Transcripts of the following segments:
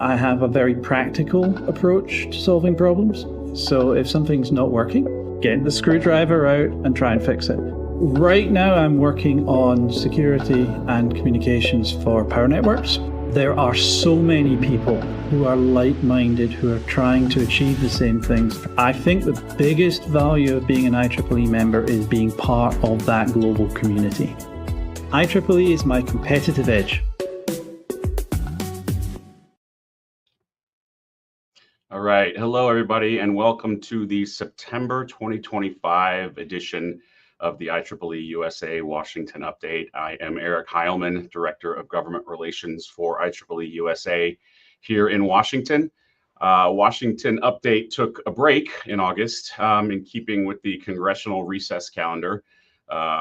I have a very practical approach to solving problems. So if something's not working, get the screwdriver out and try and fix it. Right now, I'm working on security and communications for power networks. There are so many people who are like-minded, who are trying to achieve the same things. I think the biggest value of being an IEEE member is being part of that global community. IEEE is my competitive edge. All right. Hello, everybody, and welcome to the September 2025 edition of the IEEE-USA Washington Update. I am Eric Heilman, Director of Government Relations for IEEE-USA here in Washington. Washington Update took a break in August in keeping with the congressional recess calendar,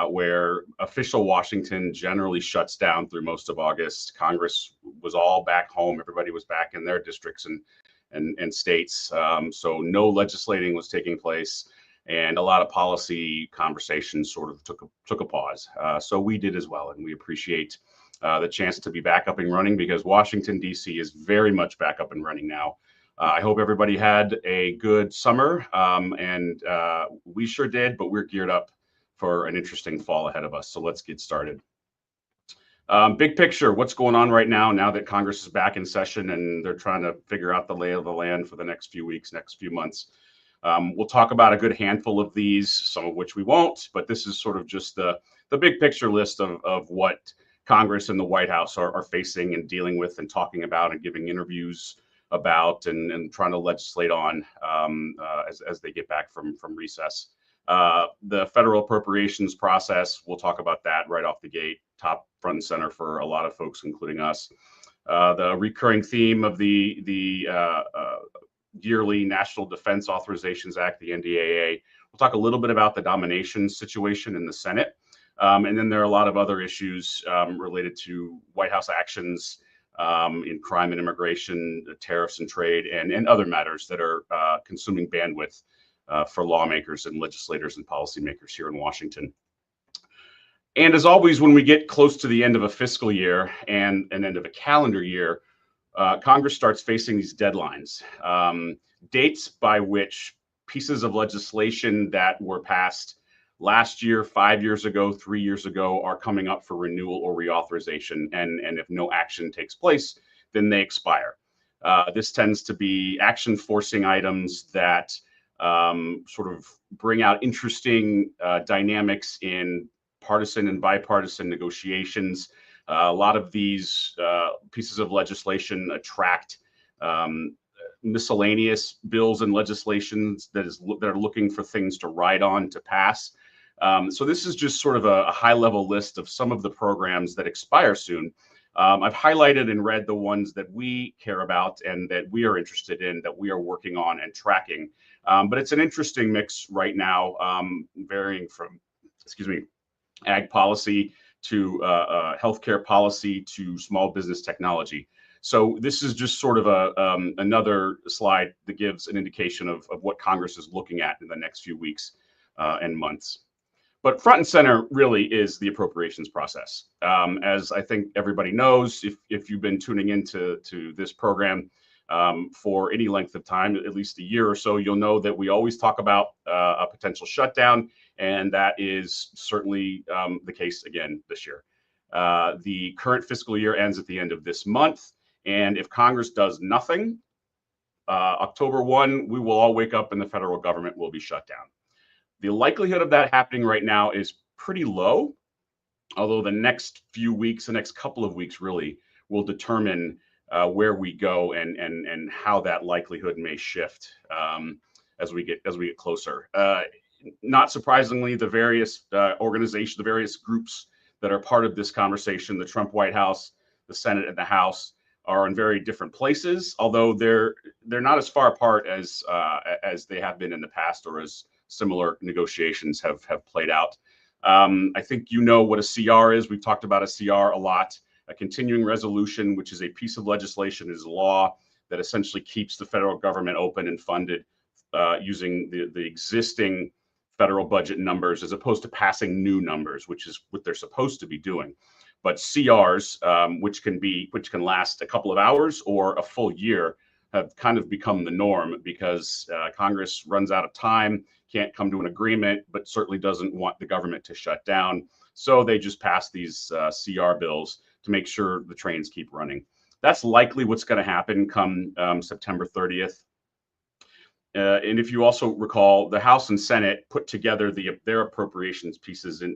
where official Washington generally shuts down through most of August. Congress was all back home. Everybody was back in their districts and states. So no legislating was taking place, and a lot of policy conversations sort of took a pause. So we did as well, and we appreciate the chance to be back up and running because Washington, D.C. is very much back up and running now. I hope everybody had a good summer, and we sure did, but we're geared up for an interesting fall ahead of us. So let's get started. Big picture, what's going on right now that Congress is back in session and they're trying to figure out the lay of the land for the next few weeks, next few months. We'll talk about a good handful of these, some of which we won't, but this is sort of just the big picture list of what Congress and the White House are facing and dealing with and talking about and giving interviews about and trying to legislate on as they get back from recess. The federal appropriations process, we'll talk about that right off the gate, top front and center for a lot of folks, including us. The recurring theme of the yearly National Defense Authorizations Act, the NDAA. We'll talk a little bit about the domination situation in the Senate. And then there are a lot of other issues related to White House actions in crime and immigration, tariffs and trade, and other matters that are consuming bandwidth for lawmakers and legislators and policymakers here in Washington. And as always, when we get close to the end of a fiscal year and an end of a calendar year, Congress starts facing these deadlines, dates by which pieces of legislation that were passed last year, 5 years ago, 3 years ago, are coming up for renewal or reauthorization. And if no action takes place, then they expire. This tends to be action forcing items that sort of bring out interesting dynamics in partisan and bipartisan negotiations. A lot of these pieces of legislation attract miscellaneous bills and legislations that are looking for things to ride on to pass. So this is just sort of a high-level list of some of the programs that expire soon. I've highlighted and read the ones that we care about and that we are interested in, that we are working on and tracking. But it's an interesting mix right now, varying from, ag policy to healthcare policy to small business technology. So this is just sort of another slide that gives an indication of what Congress is looking at in the next few weeks and months. But front and center really is the appropriations process. As I think everybody knows, if you've been tuning into this program for any length of time, at least a year or so, you'll know that we always talk about a potential shutdown, and that is certainly the case again this year. The current fiscal year ends at the end of this month, and if Congress does nothing, October 1, we will all wake up and the federal government will be shut down. The likelihood of that happening right now is pretty low, although the next few weeks, the next couple of weeks really will determine where we go and how that likelihood may shift as we get closer. Not surprisingly, the various organizations, the various groups that are part of this conversation, the Trump White House, the Senate, and the House, are in very different places, although they're not as far apart as they have been in the past or as similar negotiations have played out. I think you know what a CR is. We've talked about a CR a lot. A continuing resolution, which is a piece of legislation, is law that essentially keeps the federal government open and funded using the existing federal budget numbers as opposed to passing new numbers, which is what they're supposed to be doing. but CRs, which can last a couple of hours or a full year, have kind of become the norm because Congress runs out of time, can't come to an agreement, but certainly doesn't want the government to shut down. So they just pass these CR bills to make sure the trains keep running. That's likely what's going to happen come September 30th. And if you also recall, the House and Senate put together their appropriations pieces in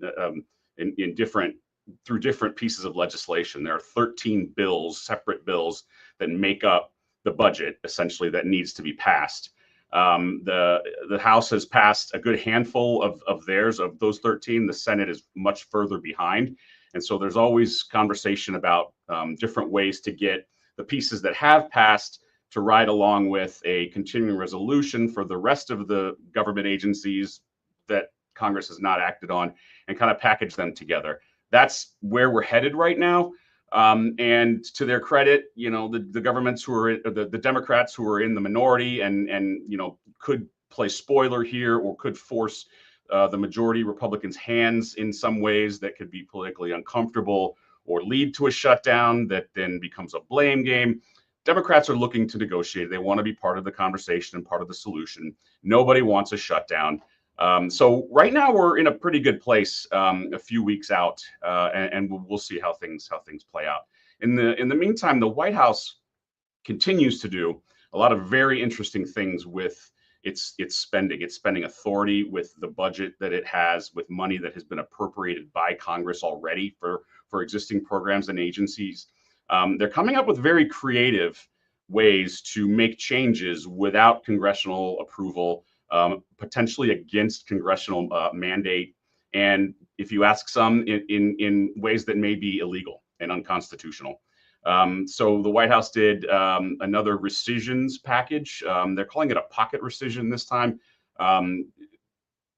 through different pieces of legislation. There are 13 bills, separate bills, that make up the budget, essentially, that needs to be passed. The House has passed a good handful of those 13. The Senate is much further behind. And so there's always conversation about different ways to get the pieces that have passed to ride along with a continuing resolution for the rest of the government agencies that Congress has not acted on, and kind of package them together. That's where we're headed right now. And to their credit, the governments who are the Democrats who are in the minority and could play spoiler here or could force the majority Republicans' hands in some ways that could be politically uncomfortable or lead to a shutdown that then becomes a blame game. Democrats are looking to negotiate. They want to be part of the conversation and part of the solution. Nobody wants a shutdown. So right now we're in a pretty good place a few weeks out, and we'll see how things play out. In the meantime, the White House continues to do a lot of very interesting things with its spending authority, with the budget that it has, with money that has been appropriated by Congress already for existing programs and agencies. They're coming up with very creative ways to make changes without congressional approval, potentially against congressional mandate, and if you ask some, in ways that may be illegal and unconstitutional. So the White House did another rescissions package. They're calling it a pocket rescission this time,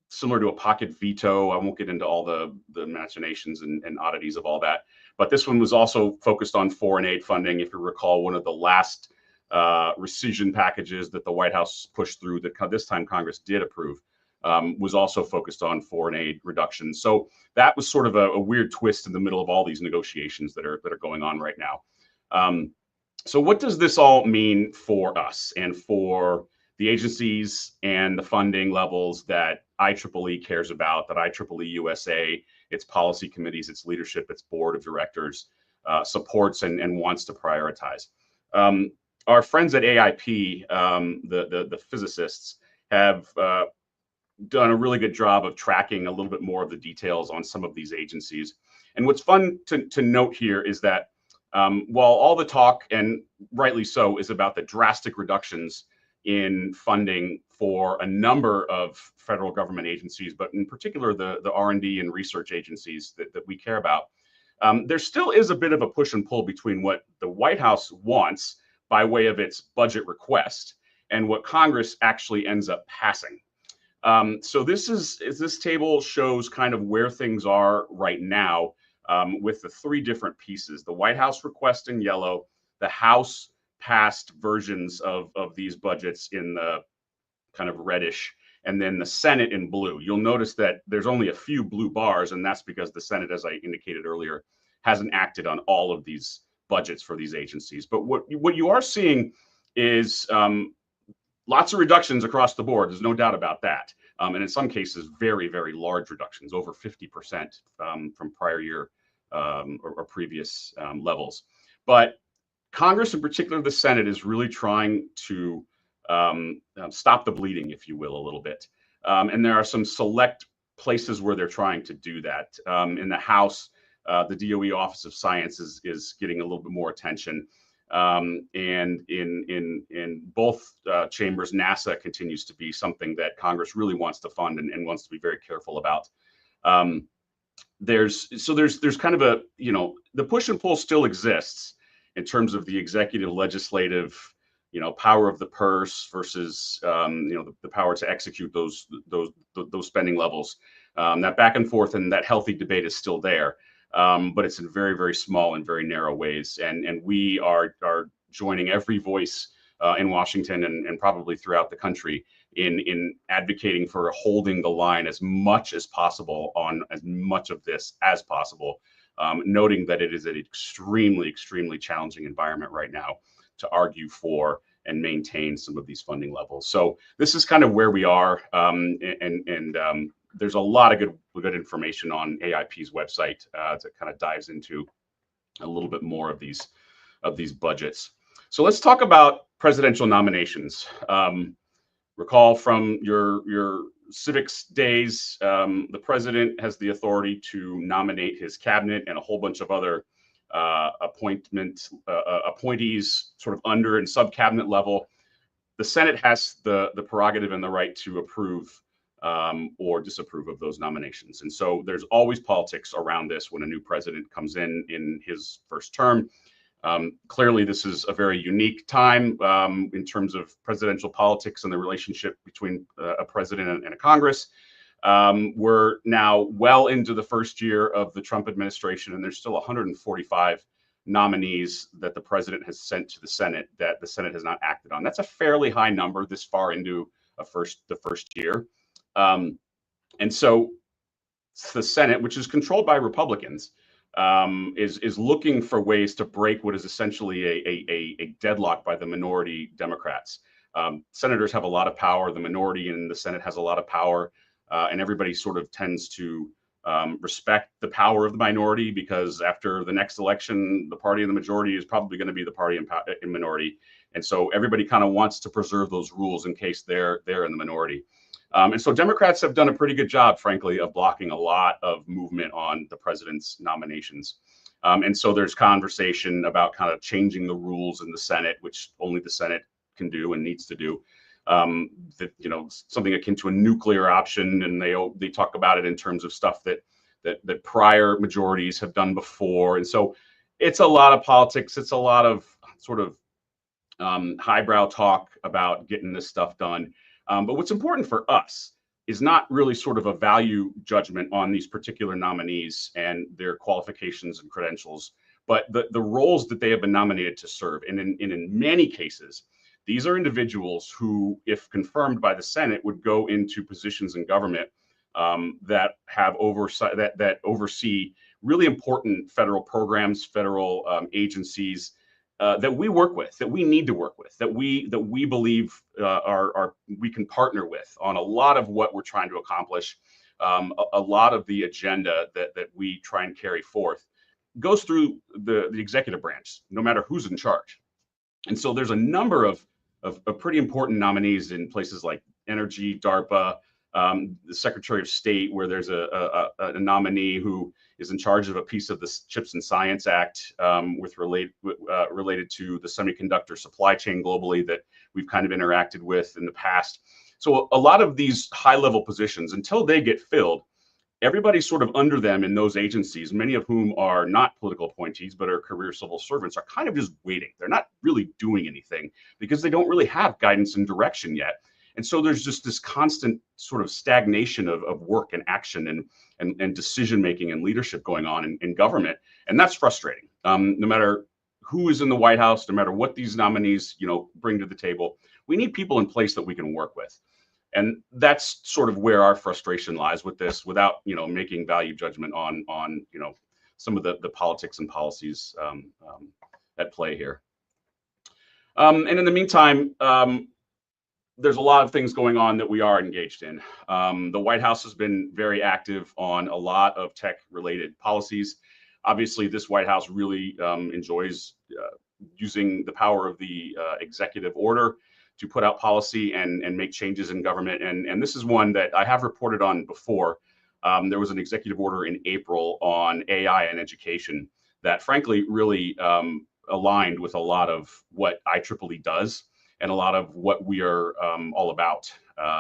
similar to a pocket veto. I won't get into all the machinations and oddities of all that. But this one was also focused on foreign aid funding. If you recall, one of the last rescission packages that the White House pushed through that this time Congress did approve was also focused on foreign aid reduction. So that was sort of a weird twist in the middle of all these negotiations that are going on right now. So what does this all mean for us and for the agencies and the funding levels that IEEE cares about, that IEEE-USA, its policy committees, its leadership, its board of directors supports and wants to prioritize? Our friends at AIP, the physicists, have done a really good job of tracking a little bit more of the details on some of these agencies. And what's fun to note here is that while all the talk, and rightly so, is about the drastic reductions in funding for a number of federal government agencies, but in particular the R&D and research agencies that we care about, there still is a bit of a push and pull between what the White House wants by way of its budget request and what Congress actually ends up passing. So this table shows kind of where things are right now with the three different pieces: the White House request in yellow, the House passed versions of these budgets in the kind of reddish, and then the Senate in blue. You'll notice that there's only a few blue bars, and that's because the Senate, as I indicated earlier, hasn't acted on all of these budgets for these agencies. But what you are seeing is lots of reductions across the board. There's no doubt about that. And in some cases, very, very large reductions, over 50% from prior year or previous levels. But Congress, in particular the Senate, is really trying to stop the bleeding, if you will, a little bit. And there are some select places where they're trying to do that. In the House, the DOE Office of Science is getting a little bit more attention. And in both chambers, NASA continues to be something that Congress really wants to fund and wants to be very careful about. There's kind of a, the push and pull still exists in terms of the executive, legislative, power of the purse versus, the power to execute those spending levels. That back and forth and that healthy debate is still there. But it's in very, very small and very narrow ways. And we are joining every voice in Washington and probably throughout the country in advocating for holding the line as much as possible on as much of this as possible noting that it is an extremely, extremely challenging environment right now to argue for and maintain some of these funding levels. So this is kind of where we are, and there's a lot of good information on AIP's website that kind of dives into a little bit more of these budgets. So let's talk about presidential nominations. Recall from your civics days, the president has the authority to nominate his cabinet and a whole bunch of other appointees sort of under and sub-cabinet level. The Senate has the prerogative and the right to approve or disapprove of those nominations. And so there's always politics around this when a new president comes in his first term. Clearly, this is a very unique time in terms of presidential politics and the relationship between a president and a Congress. We're now well into the first year of the Trump administration, and there's still 145 nominees that the president has sent to the Senate that the Senate has not acted on. That's a fairly high number this far into the first year. And so the Senate, which is controlled by Republicans, is looking for ways to break what is essentially a deadlock by the minority Democrats. Senators have a lot of power. The minority in the Senate has a lot of power, and everybody sort of tends to respect the power of the minority, because after the next election, the party in the majority is probably going to be the party in minority. And so everybody kind of wants to preserve those rules in case they're in the minority. And so Democrats have done a pretty good job, frankly, of blocking a lot of movement on the president's nominations. And so there's conversation about kind of changing the rules in the Senate, which only the Senate can do and needs to do. That, you know, something akin to a nuclear option, and they talk about it in terms of stuff that prior majorities have done before. And so it's a lot of politics. It's a lot of sort of highbrow talk about getting this stuff done. But what's important for us is not really sort of a value judgment on these particular nominees and their qualifications and credentials, but the roles that they have been nominated to serve. And in many cases, these are individuals who, if confirmed by the Senate, would go into positions in government that have oversight, that oversee really important federal programs, federal agencies that we work with, that we need to work with, that we believe we can partner with on a lot of what we're trying to accomplish. A lot of the agenda that we try and carry forth goes through the executive branch, no matter who's in charge. And so there's a number of pretty important nominees in places like energy, DARPA, the Secretary of State, where there's a nominee who is in charge of a piece of the Chips and Science Act related to the semiconductor supply chain globally that we've kind of interacted with in the past. So a lot of these high-level positions, until they get filled, everybody sort of under them in those agencies, many of whom are not political appointees, but are career civil servants, are kind of just waiting. They're not really doing anything because they don't really have guidance and direction yet. And so there's just this constant sort of stagnation of work and action and decision-making and leadership going on in government. And that's frustrating. No matter who is in the White House, no matter what these nominees, bring to the table, we need people in place that we can work with. And that's sort of where our frustration lies with this, without, making value judgment on some of the politics and policies at play here. And in the meantime, there's a lot of things going on that we are engaged in. The White House has been very active on a lot of tech-related policies. Obviously, this White House really enjoys using the power of the executive order to put out policy and make changes in government. And this is one that I have reported on before. There was an executive order in April on AI and education that, frankly, really aligned with a lot of what IEEE does and a lot of what we are all about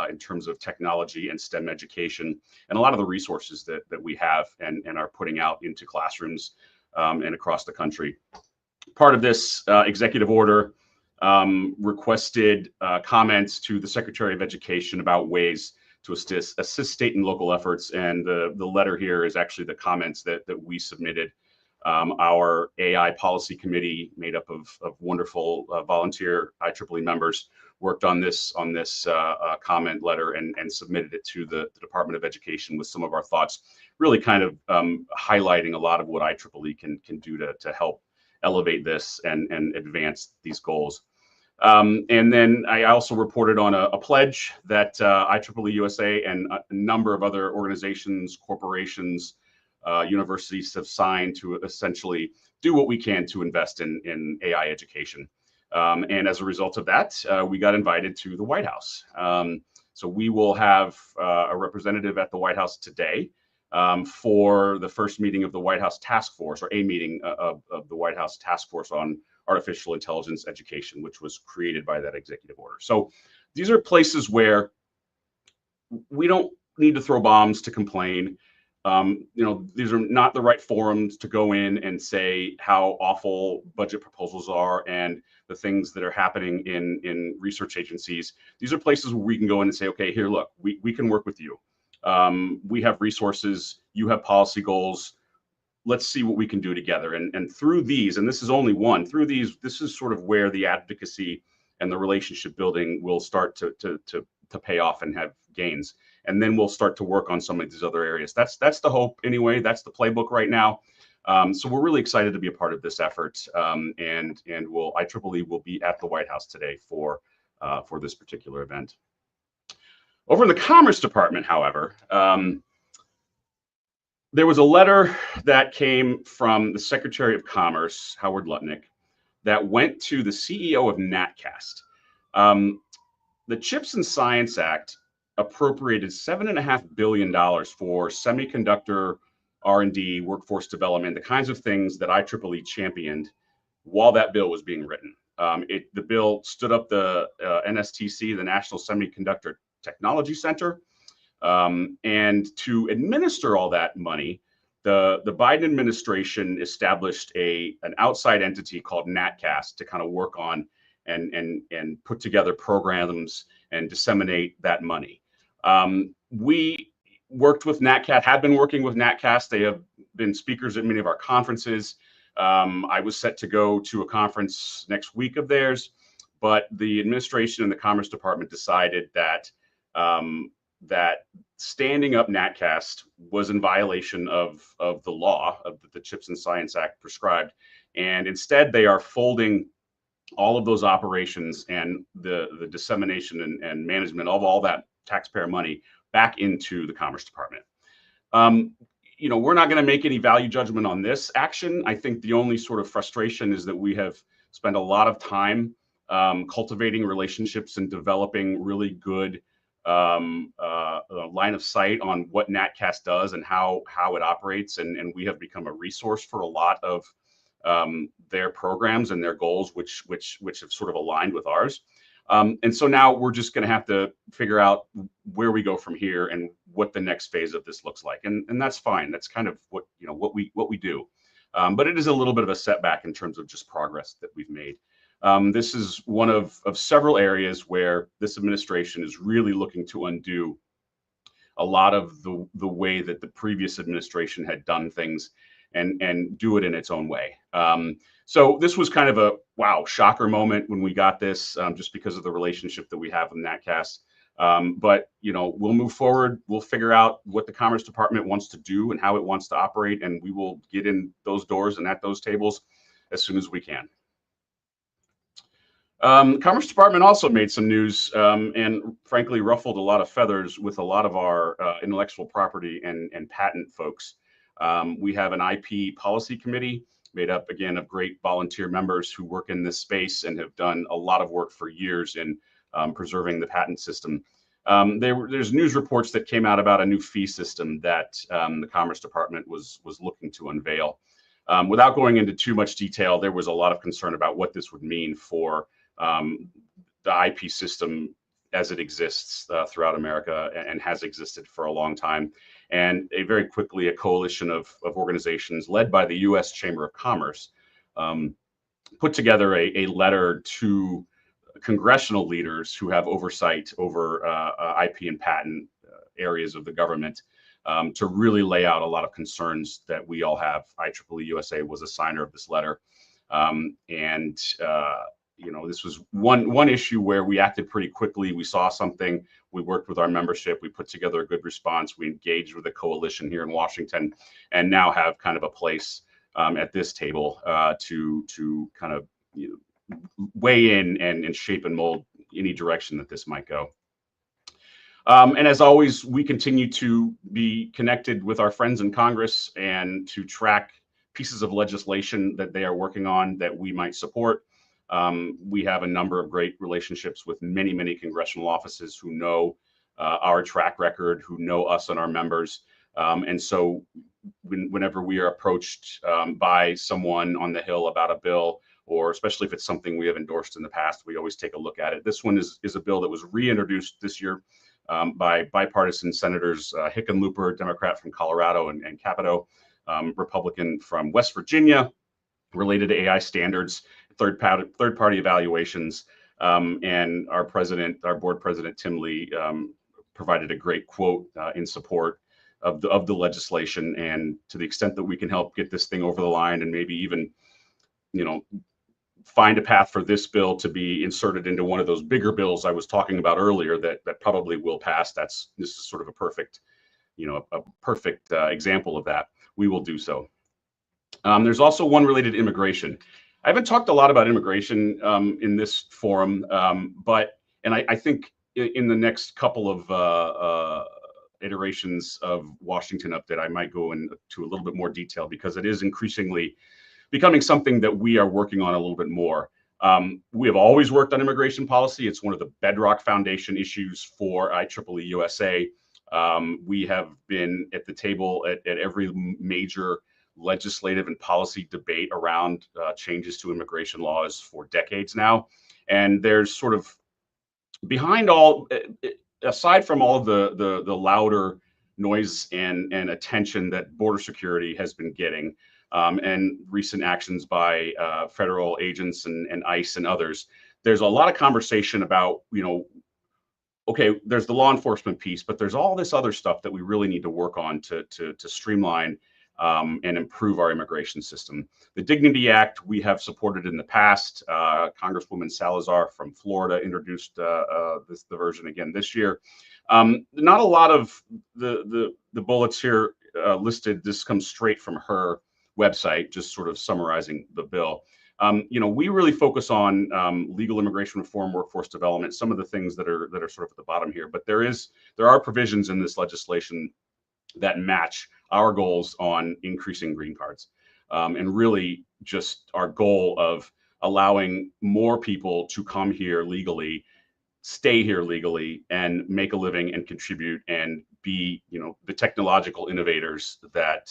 in terms of technology and STEM education, and a lot of the resources that we have and are putting out into classrooms and across the country. Part of this executive order requested comments to the Secretary of Education about ways to assist state and local efforts. And the letter here is actually the comments that we submitted Our AI policy committee, made up of wonderful volunteer IEEE members, worked on this comment letter and submitted it to the Department of Education with some of our thoughts, really kind of highlighting a lot of what IEEE can do to help elevate this and advance these goals. And then I also reported on a pledge that IEEE-USA and a number of other organizations, corporations, universities have signed to essentially do what we can to invest in AI education. And as a result of that, we got invited to the White House. So we will have a representative at the White House today for the first meeting of the White House Task Force, or a meeting of the White House Task Force on artificial intelligence education, which was created by that executive order. So these are places where we don't need to throw bombs to complain. These are not the right forums to go in and say how awful budget proposals are and the things that are happening in research agencies. These are places where we can go in and say, okay, here, look, we can work with you. We have resources, you have policy goals. Let's see what we can do together. And through these, and this is only one, through these, this is sort of where the advocacy and the relationship building will start to pay off and have gains. And then we'll start to work on some of these other areas. That's the hope anyway. That's the playbook right now. So we're really excited to be a part of this effort. And IEEE will be at the White House today for this particular event. Over in the Commerce Department, however, there was a letter that came from the Secretary of Commerce, Howard Lutnick, that went to the CEO of Natcast. The CHIPS and Science Act appropriated $7.5 billion for semiconductor R&D, workforce development, the kinds of things that IEEE championed while that bill was being written. The bill stood up the NSTC, the National Semiconductor Technology Center. And to administer all that money, the Biden administration established an outside entity called Natcast to kind of work on and put together programs and disseminate that money. We worked with Natcast, have been working with Natcast. They have been speakers at many of our conferences. I was set to go to a conference next week of theirs, but the administration and the Commerce Department decided that that standing up Natcast was in violation of the law of the CHIPS and Science Act prescribed. And instead, they are folding all of those operations and the dissemination and management of all that taxpayer money back into the Commerce Department. We're not going to make any value judgment on this action. I think the only sort of frustration is that we have spent a lot of time cultivating relationships and developing really good line of sight on what Natcast does and how it operates, and we have become a resource for a lot of their programs and their goals, which have sort of aligned with ours. And so now we're just going to have to figure out where we go from here and what the next phase of this looks like, and that's fine. That's kind of what we do. But it is a little bit of a setback in terms of just progress that we've made. This is one of several areas where this administration is really looking to undo a lot of the way that the previous administration had done things and do it in its own way. So this was kind of a wow, shocker moment when we got this, just because of the relationship that we have with Natcast. But we'll move forward. We'll figure out what the Commerce Department wants to do and how it wants to operate, and we will get in those doors and at those tables as soon as we can. Commerce Department also made some news and frankly ruffled a lot of feathers with a lot of our intellectual property and patent folks. We have an IP policy committee made up, again, of great volunteer members who work in this space and have done a lot of work for years in preserving the patent system. There's news reports that came out about a new fee system that the Commerce Department was looking to unveil. Without going into too much detail, there was a lot of concern about what this would mean for the IP system as it exists throughout America and has existed for a long time. And very quickly, a coalition of organizations led by the U.S. Chamber of Commerce put together a letter to congressional leaders who have oversight over IP and patent areas of the government, to really lay out a lot of concerns that we all have. IEEE USA was a signer of this letter. This was one issue where we acted pretty quickly. We saw something, we worked with our membership, we put together a good response, we engaged with a coalition here in Washington, and now have kind of a place at this table to kind of weigh in and shape and mold any direction that this might go. And as always, we continue to be connected with our friends in Congress and to track pieces of legislation that they are working on that we might support. We have a number of great relationships with many, many congressional offices who know our track record, who know us and our members. And so whenever we are approached by someone on the Hill about a bill, or especially if it's something we have endorsed in the past, we always take a look at it. This one is a bill that was reintroduced this year by bipartisan senators Hickenlooper, Democrat from Colorado, and Capito, Republican from West Virginia, related to AI standards, third-party evaluations, and our board president, Tim Lee, provided a great quote in support of the legislation. And to the extent that we can help get this thing over the line and maybe even, find a path for this bill to be inserted into one of those bigger bills I was talking about earlier that probably will pass. This is sort of a perfect example of that. We will do so. There's also one related to immigration. I haven't talked a lot about immigration in this forum, but I think in the next couple of iterations of Washington Update, I might go into a little bit more detail, because it is increasingly becoming something that we are working on a little bit more. We have always worked on immigration policy. It's one of the bedrock foundation issues for IEEE USA. We have been at the table at every major legislative and policy debate around changes to immigration laws for decades now. And there's sort of behind all, aside from all of the louder noise and attention that border security has been getting, and recent actions by federal agents and ICE and others, there's a lot of conversation about, okay, there's the law enforcement piece, but there's all this other stuff that we really need to work on to streamline and improve our immigration system. The Dignity Act we have supported in the past. Congresswoman Salazar from Florida introduced the version again this year. Not a lot of the bullets here listed. This comes straight from her website, just sort of summarizing the bill. We really focus on legal immigration reform, workforce development, some of the things that are sort of at the bottom here. But there are provisions in this legislation that match our goals on increasing green cards, and really just our goal of allowing more people to come here legally, stay here legally, and make a living and contribute and be, the technological innovators that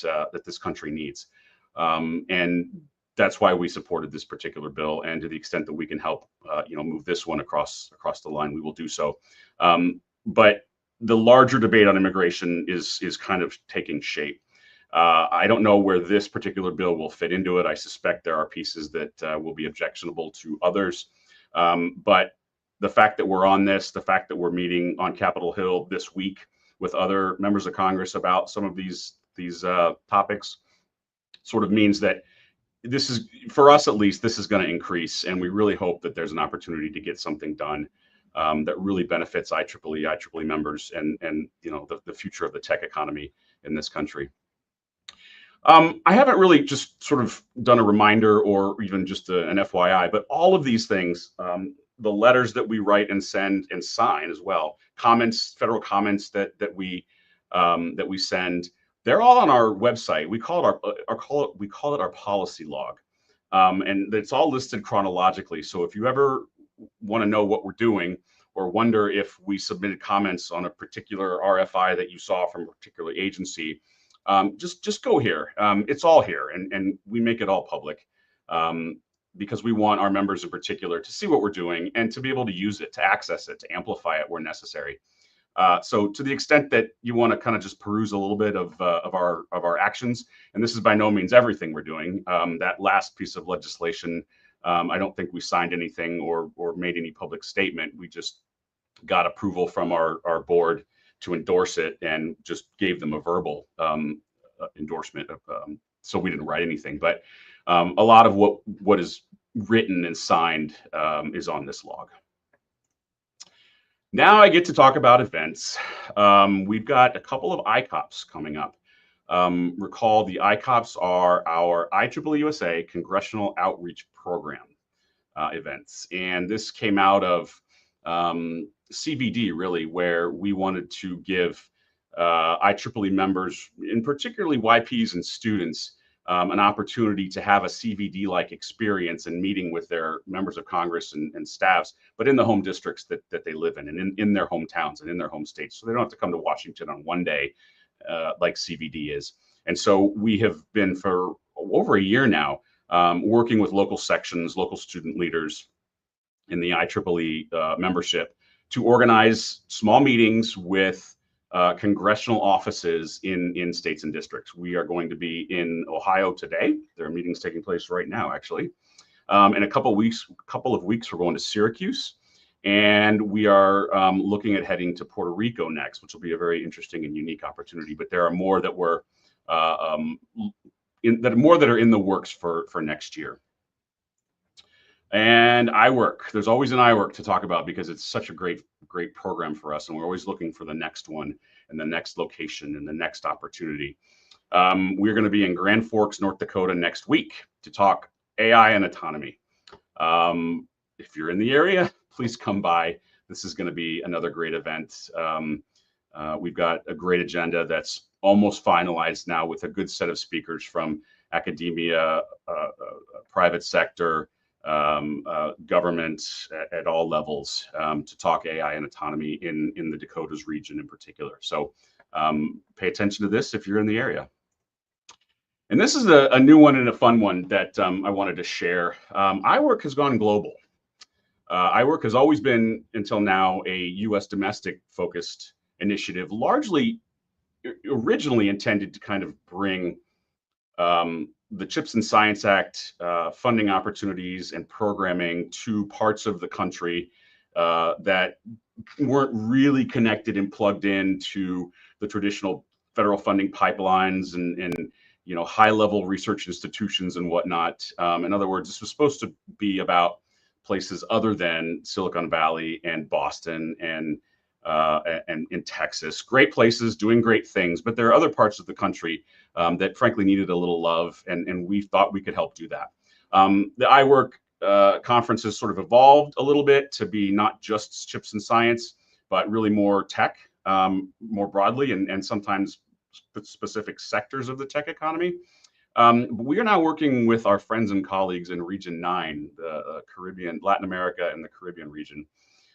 this country needs. And that's why we supported this particular bill. And to the extent that we can help, move this one across the line, we will do so. But the larger debate on immigration is kind of taking shape. I don't know where this particular bill will fit into it. I suspect there are pieces that will be objectionable to others. But the fact that we're on this, the fact that we're meeting on Capitol Hill this week with other members of Congress about some of these topics, sort of means that this is, for us at least, this is going to increase. And we really hope that there's an opportunity to get something done that really benefits IEEE members and the future of the tech economy in this country. I haven't really just sort of done a reminder or even just an FYI, but all of these things, the letters that we write and send and sign as well, comments, federal comments that we send, they're all on our website. We call it our policy log, and it's all listed chronologically. So if you ever want to know what we're doing, or wonder if we submitted comments on a particular RFI that you saw from a particular agency, just go here. It's all here, and we make it all public because we want our members in particular to see what we're doing and to be able to use it, to access it, to amplify it where necessary. So to the extent that you want to kind of just peruse a little bit of our actions, and this is by no means everything we're doing. That last piece of legislation, I don't think we signed anything or made any public statement. We just got approval from our board to endorse it and just gave them a verbal endorsement of, so we didn't write anything, but a lot of what is written and signed is on this log. Now I get to talk about events. We've got a couple of ICOPs coming up. Recall the ICOPs are our IEEE-USA Congressional Outreach Program events. And this came out of CVD, really, where we wanted to give IEEE members, and particularly YPs and students, an opportunity to have a CVD-like experience and meeting with their members of Congress and staffs, but in the home districts that they live in and in their hometowns and in their home states. So they don't have to come to Washington on one day like CVD is. And so we have been for over a year now working with local sections, local student leaders in the IEEE membership to organize small meetings with congressional offices in states and districts. We are going to be in Ohio today. There are meetings taking place right now, actually. In a couple of weeks, we're going to Syracuse. And we are looking at heading to Puerto Rico next, which will be a very interesting and unique opportunity. But there are more that we're that are in the works for next year. And iWork, there's always an iWork to talk about because it's such a great program for us, and we're always looking for the next one and the next location and the next opportunity. We're going to be in Grand Forks, North Dakota next week to talk AI and autonomy. If you're in the area, please come by. This is going to be another great event. We've got a great agenda that's almost finalized now with a good set of speakers from academia, private sector, government at all levels to talk AI and autonomy in the Dakotas region in particular. So pay attention to this if you're in the area. And this is a new one and a fun one that I wanted to share. iWork has gone global. iWork has always been, until now, a U.S. domestic focused initiative, largely originally intended to kind of bring the CHIPS and Science Act funding opportunities and programming to parts of the country that weren't really connected and plugged into the traditional federal funding pipelines and high-level research institutions and whatnot. In other words, this was supposed to be about places other than Silicon Valley and Boston and in Texas. Great places doing great things, but there are other parts of the country that frankly needed a little love, and we thought we could help do that. The iWork conference has sort of evolved a little bit to be not just CHIPS and science, but really more tech, more broadly, and sometimes specific sectors of the tech economy. We are now working with our friends and colleagues in Region 9, the Caribbean, Latin America, and the Caribbean region,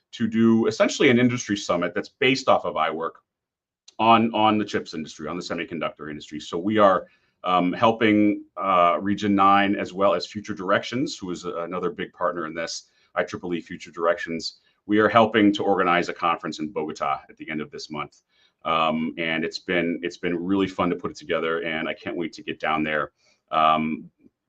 to do essentially an industry summit that's based off of iWork on the chips industry, on the semiconductor industry. So we are helping Region 9 as well as Future Directions, who is another big partner in this, IEEE Future Directions. We are helping to organize a conference in Bogota at the end of this month. And it's been really fun to put it together, and I can't wait to get down there.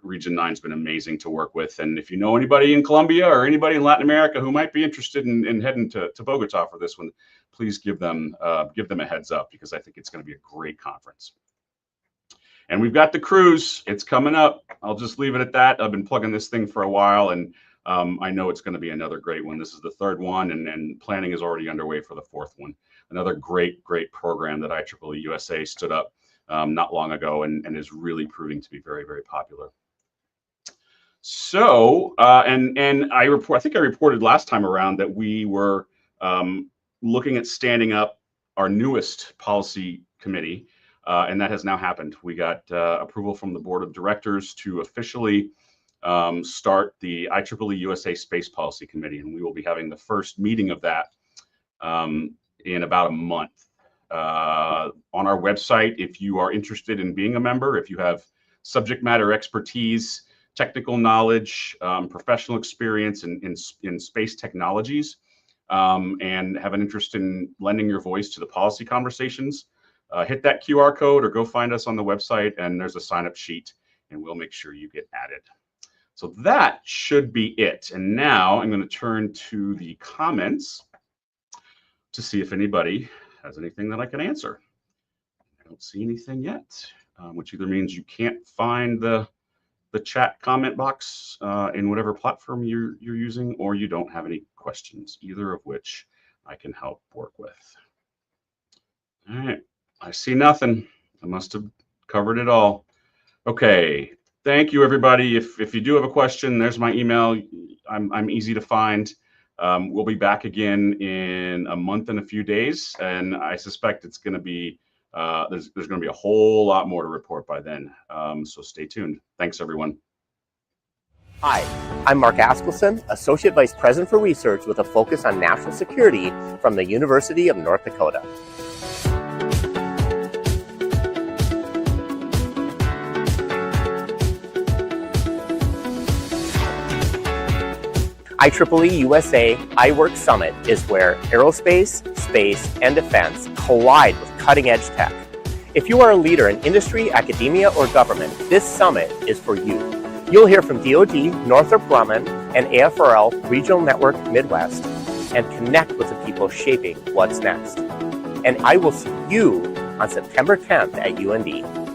Region 9's been amazing to work with. And if you know anybody in Colombia or anybody in Latin America who might be interested in heading to Bogota for this one, please give them a heads up, because I think it's going to be a great conference. And we've got the cruise. It's coming up. I'll just leave it at that. I've been plugging this thing for a while, and I know it's going to be another great one. This is the third one, and planning is already underway for the fourth one. Another great program that IEEE-USA stood up not long ago and is really proving to be very, very popular. So, and I think I reported last time around that we were looking at standing up our newest policy committee, and that has now happened. We got approval from the board of directors to officially start the IEEE-USA Space Policy Committee, and we will be having the first meeting of that in about a month. On our website, if you are interested in being a member, if you have subject matter expertise, technical knowledge, professional experience in space technologies, and have an interest in lending your voice to the policy conversations, hit that QR code or go find us on the website, and there's a sign-up sheet, and we'll make sure you get added. So that should be it. And now I'm going to turn to the comments to see if anybody has anything that I can answer. I don't see anything yet, which either means you can't find the chat comment box in whatever platform you're using, or you don't have any questions, either of which I can help work with. All right, I see nothing. I must have covered it all. Okay, thank you, everybody. If you do have a question, there's my email. I'm easy to find. We'll be back again in a month and a few days, and I suspect it's going to be there's going to be a whole lot more to report by then. So stay tuned. Thanks, everyone. Hi, I'm Mark Askelson, Associate Vice President for Research with a focus on national security from the University of North Dakota. IEEE-USA iWork Summit is where aerospace, space, and defense collide with cutting-edge tech. If you are a leader in industry, academia, or government, this summit is for you. You'll hear from DoD, Northrop Grumman, and AFRL Regional Network Midwest, and connect with the people shaping what's next. And I will see you on September 10th at UND.